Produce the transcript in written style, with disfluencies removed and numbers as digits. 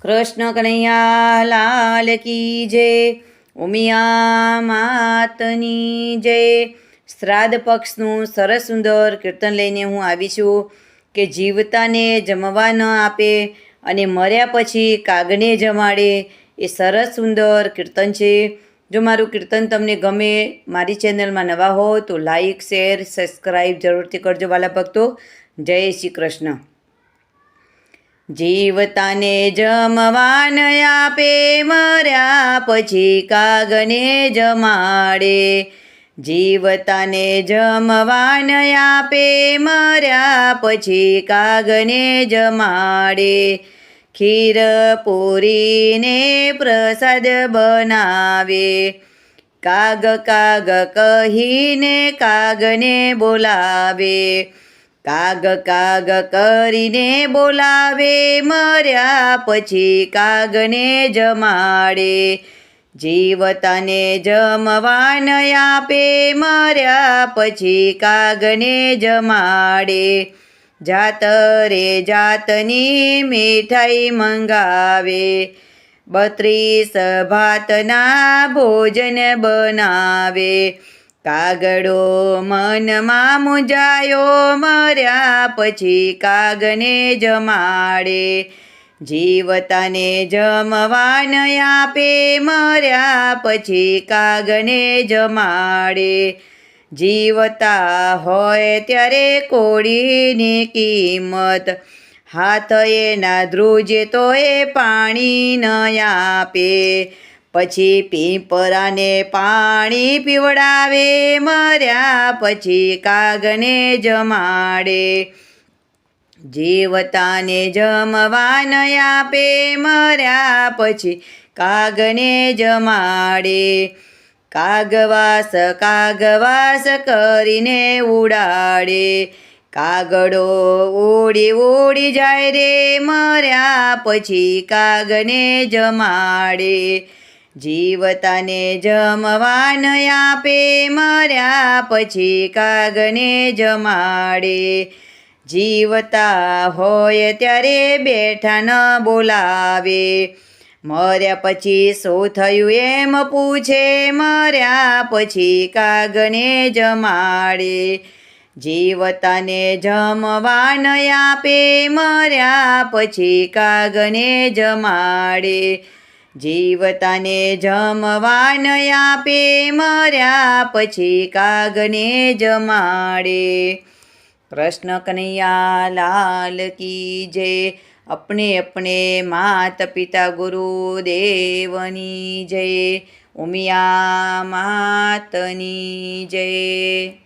કૃષ્ણ કનૈયા લાલ કી જય. ઉમિયા માતની જય. શ્રાદ્ધ પક્ષનું સરસ સુંદર કીર્તન લઈને હું આવી છું કે જીવતાને જમવા ન આપે અને મર્યા પછી કાગને જમાડે. એ સરસ સુંદર કીર્તન છે. જો મારું કીર્તન તમને ગમે, મારી ચેનલમાં નવા હો તો લાઈક, શેર, સબસ્ક્રાઈબ જરૂરથી કરજો વાલા ભક્તો. જય શ્રી કૃષ્ણ. જીવતાને જમવા ન આપે, મર્યા પછી કાગને જમાડે. જીવતાને જમવા ન આપે, મર્યા પછી કાગને જમાડે. ખીર પૂરીને પ્રસાદ બનાવે, કાગ કાગ કહીને કાગને બોલાવે. કાગ કાગ કરીને બોલાવે, મર્યા પછી કાગને જમાડે. જીવતાને જમવા ન આપે, મર્યા પછી કાગને જમાડે. જાતરે જાતની મીઠાઈ મંગાવે, 32 ભાતના ભોજન બનાવે. કાગડો મનમાં મૂંઝાયો, મર્યા પછી કાગને જમાડે. જીવતાને જમવા ન આપે, મર્યા પછી કાગને જમાડે. જીવતા હોય ત્યારે કોળીની કિંમત, હાથ એના ધ્રુજે તો એ પાણી ન આપે. પછી પીપરાને પાણી પીવડાવે, મર્યા પછી કાગને જમાડે. જીવતાને જમવા ન આપે, મર્યા પછી કાગને જમાડે. કાગવાસ કાગવાસ કરીને ઉડાડે, કાગડો ઉડી ઉડી જાય રે, મર્યા પછી કાગને જમાડે. જીવતાને જમવા ન આપે, મર્યા પછી કાગને જમાડે. જીવતા હોય ત્યારે બેઠા ન બોલાવે, મર્યા પછી શું થયું એમ પૂછે, મર્યા પછી કાગને જમાડે. જીવતાને જમવા ન આપે, મર્યા પછી કાગને જમાડે. જીવતાને જમવા ન આપે, મર્યા પછી કાગને જમાડે. કૃષ્ણ કનૈયા લાલ કી જય. अपने अपने माता पिता गुरुदेवनी जय. उमिया मातनी जय.